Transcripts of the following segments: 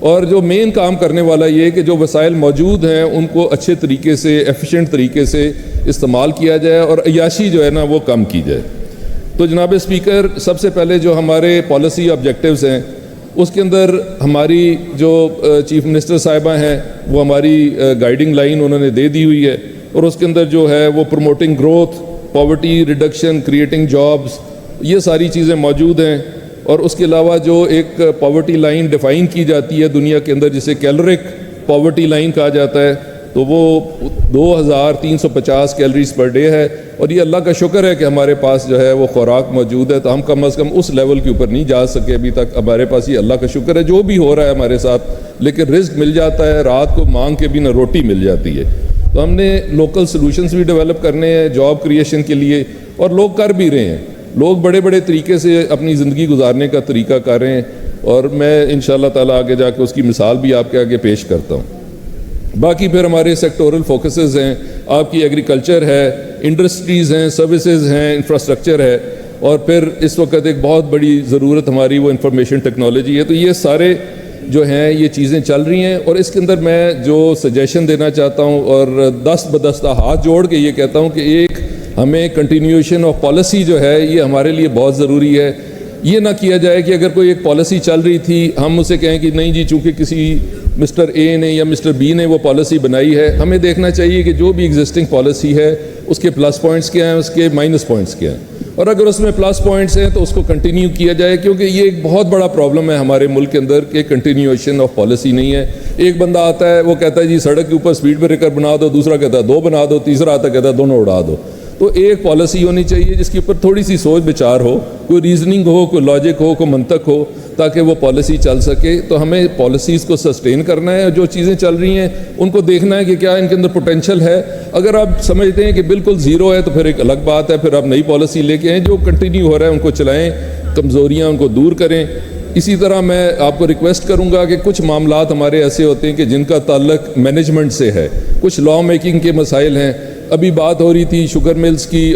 اور جو مین کام کرنے والا یہ کہ جو وسائل موجود ہیں ان کو اچھے طریقے سے ایفیشینٹ طریقے سے استعمال کیا جائے اور عیاشی جو ہے نا وہ کم کی جائے. تو جناب اسپیکر, سب سے پہلے جو ہمارے پالیسی آبجیکٹیوز ہیں اس کے اندر ہماری جو چیف منسٹر صاحبہ ہیں وہ ہماری گائیڈنگ لائن انہوں نے دے دی ہوئی ہے, اور اس کے اندر جو ہے وہ promoting growth, poverty reduction, creating jobs, یہ ساری چیزیں موجود ہیں. اور اس کے علاوہ جو ایک پاورٹی لائن ڈیفائن کی جاتی ہے دنیا کے اندر جسے کیلورک پاورٹی لائن کہا جاتا ہے, تو وہ 2350 کیلریز پر ڈے ہے. اور یہ اللہ کا شکر ہے کہ ہمارے پاس جو ہے وہ خوراک موجود ہے, تو ہم کم از کم اس لیول کے اوپر نہیں جا سکے ابھی تک. ہمارے پاس یہ اللہ کا شکر ہے جو بھی ہو رہا ہے ہمارے ساتھ, لیکن رزق مل جاتا ہے, رات کو مانگ کے بھی نہ روٹی مل جاتی ہے. تو ہم نے لوکل سلوشنز بھی ڈیولپ کرنے ہیں جاب کریشن کے لیے, اور لوگ کر بھی رہے ہیں. لوگ بڑے بڑے طریقے سے اپنی زندگی گزارنے کا طریقہ کر رہے ہیں, اور میں انشاءاللہ تعالیٰ آگے جا کے اس کی مثال بھی آپ کے آگے پیش کرتا ہوں. باقی پھر ہمارے سیکٹورل فوکسز ہیں, آپ کی ایگریکلچر ہے, انڈسٹریز ہیں, سروسز ہیں, انفراسٹرکچر ہے, اور پھر اس وقت ایک بہت بڑی ضرورت ہماری وہ انفارمیشن ٹیکنالوجی ہے. تو یہ سارے جو ہیں یہ چیزیں چل رہی ہیں, اور اس کے اندر میں جو سجیشن دینا چاہتا ہوں اور دست بدستہ ہاتھ جوڑ کے یہ کہتا ہوں کہ ایک ہمیں کنٹینیوشن آف پالیسی جو ہے یہ ہمارے لیے بہت ضروری ہے. یہ نہ کیا جائے کہ اگر کوئی ایک پالیسی چل رہی تھی ہم اسے کہیں کہ نہیں جی چونکہ کسی مسٹر اے نے یا مسٹر بی نے وہ پالیسی بنائی ہے. ہمیں دیکھنا چاہیے کہ جو بھی ایگزسٹنگ پالیسی ہے اس کے پلس پوائنٹس کیا ہیں, اس کے مائنس پوائنٹس کیا ہیں, اور اگر اس میں پلس پوائنٹس ہیں تو اس کو کنٹینیو کیا جائے, کیونکہ یہ ایک بہت بڑا پرابلم ہے ہمارے ملک کے اندر کہ کنٹینیوشن آف پالیسی نہیں ہے. ایک بندہ آتا ہے وہ کہتا ہے جی سڑک کے اوپر اسپیڈ بریکر بنا دو, دوسرا کہتا ہے 2 بنا دو, تیسرا آتا ہے کہتا ہے دونوں اڑا دو. تو ایک پالیسی ہونی چاہیے جس کے اوپر تھوڑی سی سوچ بچار ہو, کوئی ریزننگ ہو, کوئی لاجک ہو, کوئی منطق ہو, تاکہ وہ پالیسی چل سکے. تو ہمیں پالیسیز کو سسٹین کرنا ہے, اور جو چیزیں چل رہی ہیں ان کو دیکھنا ہے کہ کیا ان کے اندر پوٹینشیل ہے. اگر آپ سمجھتے ہیں کہ بالکل زیرو ہے تو پھر ایک الگ بات ہے, پھر آپ نئی پالیسی لے کے آئیں. جو کنٹینیو ہو رہا ہے ان کو چلائیں, کمزوریاں ان کو دور کریں. اسی طرح میں آپ کو ریکویسٹ کروں گا کہ کچھ معاملات ہمارے ایسے ہوتے ہیں کہ جن کا تعلق مینجمنٹ سے ہے, کچھ لا میکنگ کے مسائل ہیں. ابھی بات ہو رہی تھی شوگر ملز کی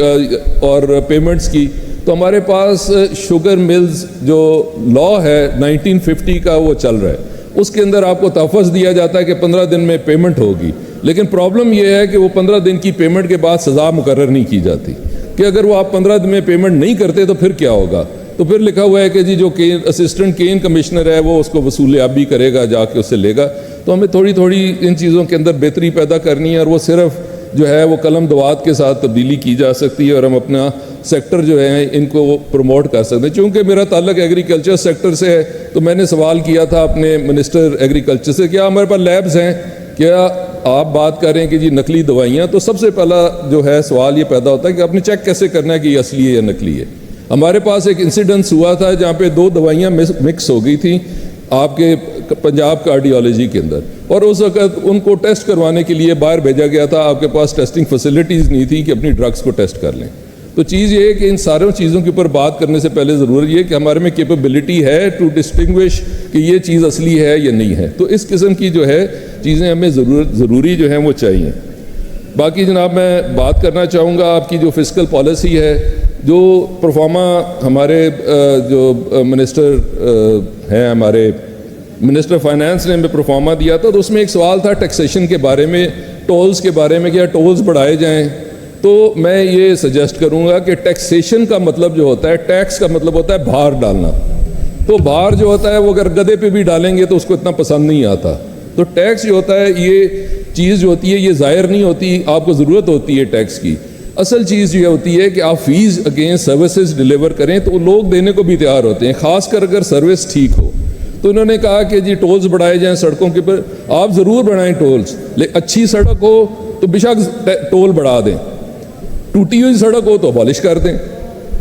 اور پیمنٹس کی, تو ہمارے پاس شوگر ملز جو لا ہے 1950 کا وہ چل رہا ہے. اس کے اندر آپ کو تحفظ دیا جاتا ہے کہ 15 دن میں پیمنٹ ہوگی, لیکن پرابلم یہ ہے کہ وہ 15 دن کی پیمنٹ کے بعد سزا مقرر نہیں کی جاتی کہ اگر وہ آپ 15 دن میں پیمنٹ نہیں کرتے تو پھر کیا ہوگا. تو پھر لکھا ہوا ہے کہ جی جو اسسٹنٹ کین کمشنر ہے وہ اس کو وصولیابی کرے گا, جا کے اسے لے گا. تو ہمیں تھوڑی تھوڑی ان چیزوں کے اندر بہتری پیدا کرنی ہے, اور وہ صرف جو ہے وہ قلم دوات کے ساتھ تبدیلی کی جا سکتی ہے, اور ہم اپنا سیکٹر جو ہے ان کو پروموٹ کر سکتے ہیں. چونکہ میرا تعلق ایگریکلچر سیکٹر سے ہے تو میں نے سوال کیا تھا اپنے منسٹر ایگریکلچر سے, کیا ہمارے پاس لیبز ہیں, کیا آپ بات کریں کہ جی نقلی دوائیاں. تو سب سے پہلا جو ہے سوال یہ پیدا ہوتا ہے کہ آپ نے چیک کیسے کرنا ہے کہ یہ اصلی ہے یا نقلی ہے. ہمارے پاس ایک انسیڈنس ہوا تھا جہاں پہ 2 دوائیاں مکس ہو گئی تھیں آپ کے پنجاب کارڈیالوجی کے اندر, اور اس وقت ان کو ٹیسٹ کروانے کے لیے باہر بھیجا گیا تھا. آپ کے پاس ٹیسٹنگ فیسلٹیز نہیں تھی کہ اپنی ڈرگس کو ٹیسٹ کر لیں. تو چیز یہ ہے کہ ان ساروں چیزوں کے اوپر بات کرنے سے پہلے ضرور یہ کہ ہمارے میں کیپیبلٹی ہے ٹو ڈسٹنگوش کہ یہ چیز اصلی ہے یا نہیں ہے. تو اس قسم کی جو ہے چیزیں ہمیں ضروری جو ہیں وہ چاہیے. باقی جناب میں بات کرنا چاہوں گا آپ کی جو فسکل پالیسی ہے, جو پرفارما ہمارے جو منسٹر ہیں, ہمارے منسٹر فائنانس نے ہمیں پرفارما دیا تھا, تو اس میں ایک سوال تھا ٹیکسیشن کے بارے میں, ٹولز کے بارے میں, کیا ٹولز بڑھائے جائیں. تو میں یہ سجیسٹ کروں گا کہ ٹیکسیشن کا مطلب جو ہوتا ہے, ٹیکس کا مطلب ہوتا ہے بھار ڈالنا. تو بھار جو ہوتا ہے وہ اگر گدھے پہ بھی ڈالیں گے تو اس کو اتنا پسند نہیں آتا. تو ٹیکس جو ہوتا ہے یہ چیز جو ہوتی ہے یہ ظاہر نہیں ہوتی, آپ کو ضرورت ہوتی ہے ٹیکس کی. اصل چیز یہ ہوتی ہے کہ آپ فیس اگینسٹ سروسز ڈیلیور کریں تو لوگ دینے کو بھی تیار ہوتے ہیں, خاص کر اگر سروس ٹھیک ہو. تو انہوں نے کہا کہ جی ٹولز بڑھائے جائیں سڑکوں کے پر. آپ ضرور بڑھائیں ٹولز, لیکن اچھی سڑک ہو تو بے شک ٹول بڑھا دیں, ٹوٹی ہوئی سڑک ہو تو ابالش کر دیں.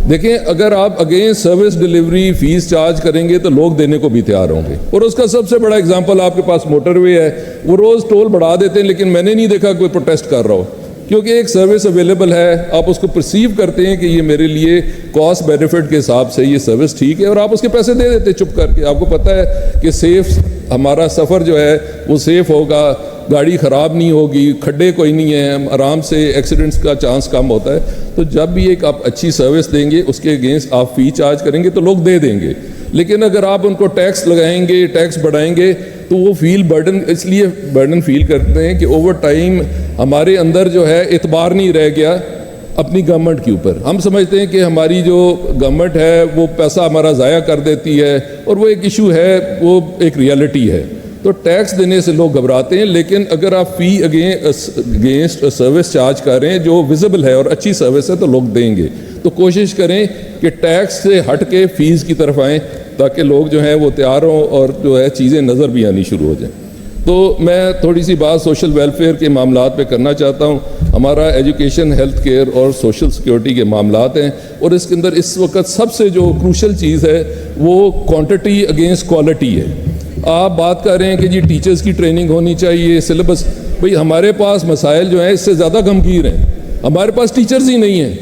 دیکھیں اگر آپ against service delivery fee charge کریں گے تو لوگ دینے کو بھی تیار ہوں گے. اور اس کا سب سے بڑا اگزامپل آپ کے پاس موٹر وے ہے, وہ روز ٹول بڑھا دیتے ہیں لیکن میں نے نہیں دیکھا کوئی پروٹیسٹ کر رہا ہو, کیونکہ ایک سروس اویلیبل ہے, آپ اس کو پرسیو کرتے ہیں کہ یہ میرے لیے کاسٹ بینیفٹ کے حساب سے یہ سروس ٹھیک ہے, اور آپ اس کے پیسے دے دیتے چپ کر کے. آپ کو پتہ ہے کہ سیف ہمارا سفر جو ہے وہ سیف ہوگا, گاڑی خراب نہیں ہوگی, کھڈے کوئی نہیں ہیں, آرام سے ایکسیڈنٹس کا چانس کم ہوتا ہے. تو جب بھی ایک آپ اچھی سروس دیں گے اس کے اگینسٹ آپ فی چارج کریں گے تو لوگ دے دیں گے. لیکن اگر آپ ان کو ٹیکس لگائیں گے, ٹیکس بڑھائیں گے, تو وہ فیل برڈن اس لیے برڈن فیل کرتے ہیں کہ اوور ٹائم ہمارے اندر جو ہے اعتبار نہیں رہ گیا اپنی گورنمنٹ کے اوپر. ہم سمجھتے ہیں کہ ہماری جو گورنمنٹ ہے وہ پیسہ ہمارا ضائع کر دیتی ہے, اور وہ ایک ایشو ہے, وہ ایک ریالٹی ہے. تو ٹیکس دینے سے لوگ گھبراتے ہیں, لیکن اگر آپ فی اگینسٹ سروس چارج کر رہے ہیں جو ویزیبل ہے اور اچھی سروس ہے تو لوگ دیں گے. تو کوشش کریں کہ ٹیکس سے ہٹ کے فیس کی طرف آئیں تاکہ لوگ جو ہیں وہ تیار ہوں اور جو ہے چیزیں نظر بھی آنی شروع ہو جائیں. تو میں تھوڑی سی بات سوشل ویلفیئر کے معاملات پہ کرنا چاہتا ہوں. ہمارا ایجوکیشن, ہیلتھ کیئر اور سوشل سیکیورٹی کے معاملات ہیں, اور اس کے اندر اس وقت سب سے جو کروشل چیز ہے وہ کوانٹٹی اگینسٹ کوالٹی ہے. آپ بات کر رہے ہیں کہ جی ٹیچرز کی ٹریننگ ہونی چاہیے, سلیبس. بھئی ہمارے پاس مسائل جو ہیں اس سے زیادہ غمگین ہیں, ہمارے پاس ٹیچرز ہی نہیں ہیں.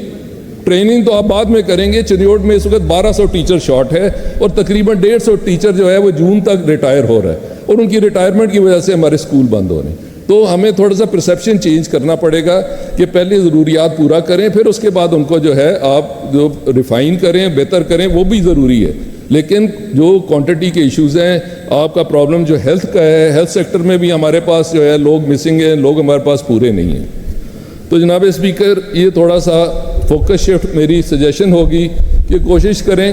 ٹریننگ تو آپ بعد میں کریں گے. چنیوٹ میں اس وقت 1200 ٹیچر شارٹ ہے, اور تقریباً 150 ٹیچر جو ہے وہ جون تک ریٹائر ہو رہا ہے, اور ان کی ریٹائرمنٹ کی وجہ سے ہمارے اسکول بند ہو رہے ہیں. تو ہمیں تھوڑا سا پرسیپشن چینج کرنا پڑے گا کہ پہلے ضروریات پورا کریں, پھر اس کے بعد ان کو جو ہے آپ جو ریفائن کریں, بہتر کریں, وہ بھی ضروری ہے. لیکن جو کوانٹٹی کے ایشوز ہیں, آپ کا پرابلم جو ہیلتھ کا ہے, ہیلتھ سیکٹر میں بھی ہمارے پاس جو ہے لوگ مسنگ ہیں, لوگ ہمارے پاس پورے نہیں ہیں. تو جناب اسپیکر, یہ تھوڑا سا فوکس شفٹ میری سجیشن ہوگی کہ کوشش کریں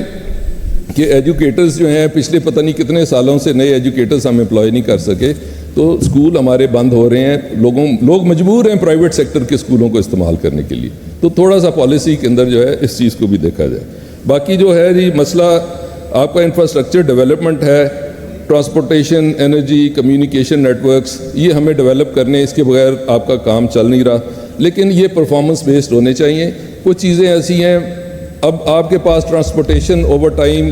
کہ ایجوکیٹرز جو ہیں, پچھلے پتہ نہیں کتنے سالوں سے نئے ایجوکیٹرز ہم امپلائی نہیں کر سکے, تو اسکول ہمارے بند ہو رہے ہیں, لوگ مجبور ہیں پرائیویٹ سیکٹر کے اسکولوں کو استعمال کرنے کے لیے. تو تھوڑا سا پالیسی کے اندر جو ہے اس چیز کو بھی دیکھا جائے. باقی جو ہے جی مسئلہ آپ کا انفراسٹرکچر ڈیولپمنٹ ہے, ٹرانسپورٹیشن, انرجی, کمیونیکیشن نیٹورکس, یہ ہمیں ڈیولپ کرنے, اس کے بغیر آپ کا کام چل نہیں رہا. لیکن یہ پرفارمنس بیسڈ ہونے چاہیے. کچھ چیزیں ایسی ہیں, اب آپ کے پاس ٹرانسپورٹیشن اوور ٹائم,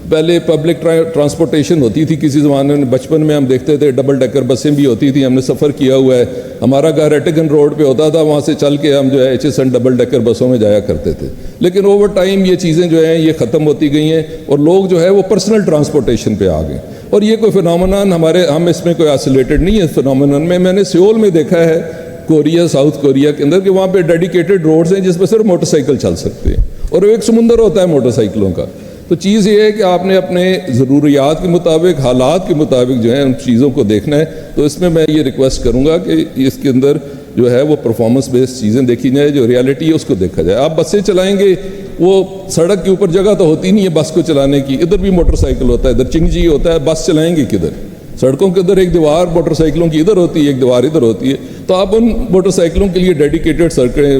پہلے پبلک ٹرانسپورٹیشن ہوتی تھی کسی زمانے میں, بچپن میں ہم دیکھتے تھے ڈبل ڈیکر بسیں بھی ہوتی تھیں, ہم نے سفر کیا ہوا ہے. ہمارا گھر ایٹیگن روڈ پہ ہوتا تھا, وہاں سے چل کے ہم جو ہے HSN ڈبل ڈیکر بسوں میں جایا کرتے تھے. لیکن اوور ٹائم یہ چیزیں جو ہیں یہ ختم ہوتی گئی ہیں, اور لوگ جو ہے وہ پرسنل ٹرانسپورٹیشن پہ آ گئے. اور یہ کوئی فنومنن ہم اس میں کوئی آئسولیٹڈ نہیں ہے اس فنومنن میں. میں نے سیول میں دیکھا ہے, کوریا, ساؤتھ کوریا کے اندر, کہ وہاں پہ ڈیڈیکیٹڈ روڈز ہیں جس پہ صرف موٹر سائیکل چل سکتے ہیں, اور ایک سمندر ہوتا ہے موٹر سائیکلوں کا. تو چیز یہ ہے کہ آپ نے اپنے ضروریات کے مطابق, حالات کے مطابق جو ہے ان چیزوں کو دیکھنا ہے. تو اس میں یہ ریکویسٹ کروں گا کہ اس کے اندر جو ہے وہ پرفارمنس بیسڈ چیزیں دیکھی جائیں, جو ریالٹی ہے اس کو دیکھا جائے. آپ بسیں چلائیں گے, وہ سڑک کے اوپر جگہ تو ہوتی نہیں ہے بس کو چلانے کی, ادھر بھی موٹر سائیکل ہوتا ہے, ادھر چنگجی ہوتا ہے, بس چلائیں گے کدھر؟ سڑکوں کے ادھر ایک دیوار موٹر سائیکلوں کی ادھر ہوتی ہے, ایک دیوار ادھر ہوتی ہے. تو آپ ان موٹر سائیکلوں کے لیے ڈیڈیکیٹڈ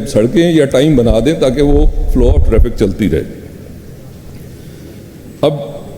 سڑکیں یا ٹائم بنا دیں تاکہ وہ فلو آف ٹریفک چلتی رہے. اب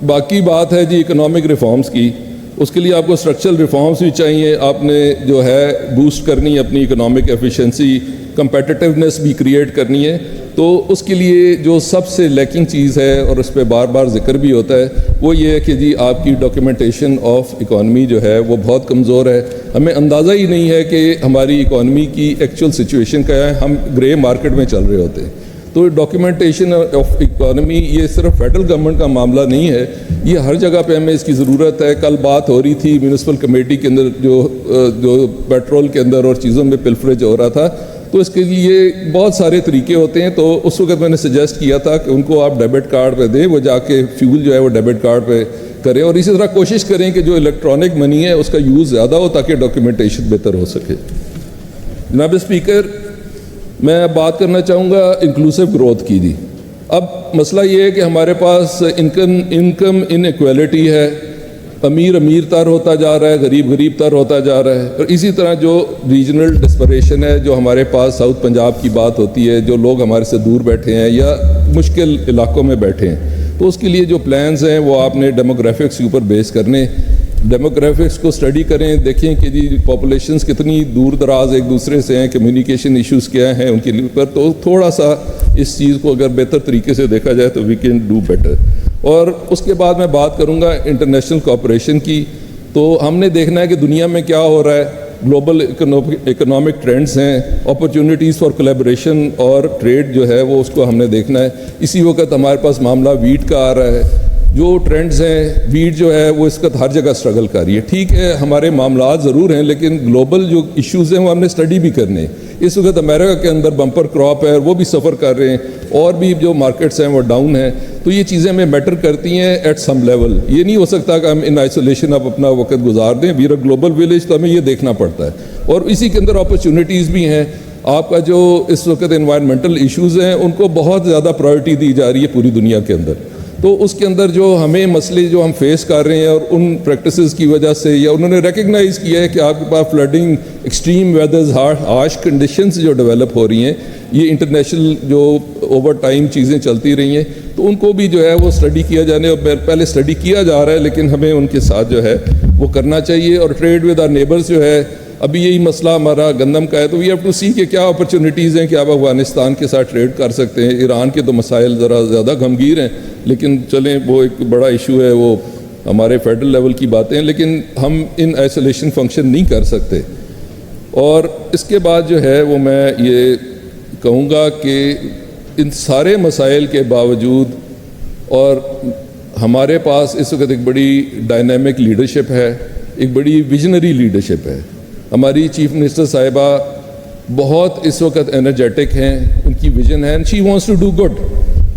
باقی بات ہے جی اکنامک ریفارمز کی. اس کے لیے آپ کو اسٹرکچرل ریفارمز بھی چاہیے. آپ نے جو ہے بوسٹ کرنی ہے اپنی اکنامک ایفیشنسی, کمپیٹیٹیونیس بھی کریٹ کرنی ہے. تو اس کے لیے جو سب سے لیکنگ چیز ہے, اور اس پہ بار بار ذکر بھی ہوتا ہے, وہ یہ ہے کہ جی آپ کی ڈاکیومنٹیشن آف اکانومی جو ہے وہ بہت کمزور ہے. ہمیں اندازہ ہی نہیں ہے کہ ہماری اکانومی کی ایکچوئل سچویشن کیا ہے, ہم گرے مارکیٹ میں چل رہے ہوتے ہیں. تو ڈاکیومنٹیشن آف اکانومی یہ صرف فیڈرل گورنمنٹ کا معاملہ نہیں ہے, یہ ہر جگہ پہ ہمیں اس کی ضرورت ہے. کل بات ہو رہی تھی میونسپل کمیٹی کے اندر جو پیٹرول کے اندر اور چیزوں میں پلفریج ہو رہا تھا, تو اس کے لیے بہت سارے طریقے ہوتے ہیں. تو اس وقت میں نے سجیسٹ کیا تھا کہ ان کو آپ ڈیبٹ کارڈ پہ دیں, وہ جا کے فیول جو ہے وہ ڈیبٹ کارڈ پہ کریں, اور اسی طرح کوشش کریں کہ جو الیکٹرانک منی ہے اس کا یوز زیادہ ہو تاکہ ڈاکیومنٹیشن بہتر ہو سکے. جناب اسپیکر, میں بات کرنا چاہوں گا انکلوسیو گروتھ کی. جی اب مسئلہ یہ ہے کہ ہمارے پاس انکم انیکویلٹی ہے, امیر تر ہوتا جا رہا ہے, غریب تر ہوتا جا رہا ہے. اور اسی طرح جو ریجنل ڈسپریشن ہے, جو ہمارے پاس ساؤتھ پنجاب کی بات ہوتی ہے, جو لوگ ہمارے سے دور بیٹھے ہیں یا مشکل علاقوں میں بیٹھے ہیں, تو اس کے لیے جو پلانز ہیں وہ آپ نے ڈیموگرافکس کے اوپر بیس کرنے. ڈیموگرافکس کو اسٹڈی کریں, دیکھیں کہ جی پاپولیشنز کتنی دور دراز ایک دوسرے سے ہیں, کمیونیکیشن ایشوز کیا ہیں ان کے لیے پر. تو تھوڑا سا اس چیز کو اگر بہتر طریقے سے دیکھا جائے تو وی کین ڈو بیٹر. اور اس کے بعد میں بات کروں گا انٹرنیشنل کوآپریشن کی. تو ہم نے دیکھنا ہے کہ دنیا میں کیا ہو رہا ہے, گلوبل اکنامک ٹرینڈز ہیں, اپرچونیٹیز فار کولیبریشن اور ٹریڈ جو ہے وہ اس کو ہم نے دیکھنا ہے. اسی وقت ہمارے پاس معاملہ ویٹ کا آ رہا ہے. جو ٹرینڈز ہیں, ویٹ جو ہے وہ اس وقت ہر جگہ اسٹرگل کر رہی ہے. ٹھیک ہے, ہمارے معاملات ضرور ہیں, لیکن گلوبل جو ایشوز ہیں وہ ہم نے اسٹڈی بھی کرنے. اس وقت امریکہ کے اندر بمپر کراپ ہے اور وہ بھی سفر کر رہے ہیں, اور بھی جو مارکیٹس ہیں وہ ڈاؤن ہیں. تو یہ چیزیں ہمیں میٹر کرتی ہیں ایٹ سم لیول. یہ نہیں ہو سکتا کہ ہم ان آئسولیشن اب اپنا وقت گزار دیں. We are a global village, تو ہمیں یہ دیکھنا پڑتا ہے. اور اسی کے اندر اپرچونیٹیز بھی ہیں. آپ کا جو اس وقت انوائرمنٹل ایشوز ہیں ان کو بہت زیادہ پرائرٹی دی جا رہی ہے پوری دنیا کے اندر. تو اس کے اندر جو ہمیں مسئلے جو ہم فیس کر رہے ہیں اور ان پریکٹسز کی وجہ سے, یا انہوں نے ریکگنائز کیا ہے کہ آپ کے پاس flooding, extreme weathers, harsh conditions جو ڈیولپ ہو رہی ہیں, یہ انٹرنیشنل جو اوور ٹائم چیزیں چلتی رہی ہیں, تو ان کو بھی جو ہے وہ اسٹڈی کیا جانے, اور پہلے اسٹڈی کیا جا رہا ہے, لیکن ہمیں ان کے ساتھ جو ہے وہ کرنا چاہیے. اور ٹریڈ ود آر نیبرز جو ہے, ابھی یہی مسئلہ ہمارا گندم کا ہے, تو وی ہیو ٹو سی کہ کیا اپرچونیٹیز ہیں کہ آپ افغانستان کے ساتھ ٹریڈ کر سکتے ہیں. ایران کے تو مسائل ذرا زیادہ غمگیر ہیں, لیکن چلیں وہ ایک بڑا ایشو ہے, وہ ہمارے فیڈرل لیول کی باتیں ہیں, لیکن ہم ان آئسولیشن فنکشن نہیں کر سکتے. اور اس کے بعد جو ہے وہ میں یہ کہوں گا کہ ان سارے مسائل کے باوجود, اور ہمارے پاس اس وقت ایک بڑی ڈائنامک لیڈرشپ ہے, ایک بڑی ویژنری لیڈرشپ ہے. ہماری چیف منسٹر صاحبہ بہت اس وقت انرجیٹک ہیں, ان کی ویژن ہے, she wants to do good.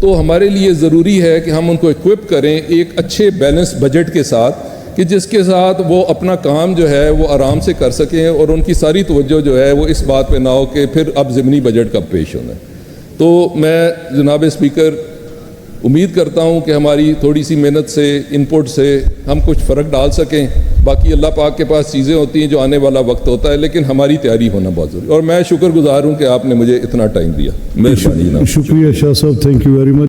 تو ہمارے لیے ضروری ہے کہ ہم ان کو ایکوپ کریں ایک اچھے بیلنس بجٹ کے ساتھ, کہ جس کے ساتھ وہ اپنا کام جو ہے وہ آرام سے کر سکیں, اور ان کی ساری توجہ جو ہے وہ اس بات پہ نہ ہو کہ پھر اب ضمنی بجٹ کب پیش ہونا ہے. تو میں جناب اسپیکر امید کرتا ہوں کہ ہماری تھوڑی سی محنت سے, ان پٹ سے ہم کچھ فرق ڈال سکیں. باقی اللہ پاک کے پاس چیزیں ہوتی ہیں جو آنے والا وقت ہوتا ہے, لیکن ہماری تیاری ہونا بہت ضروری. اور میں شکر گزار ہوں کہ آپ نے مجھے اتنا ٹائم دیا. مہربانی جناب. شکریہ شاہ صاحب, تھینک یو ویری مچ.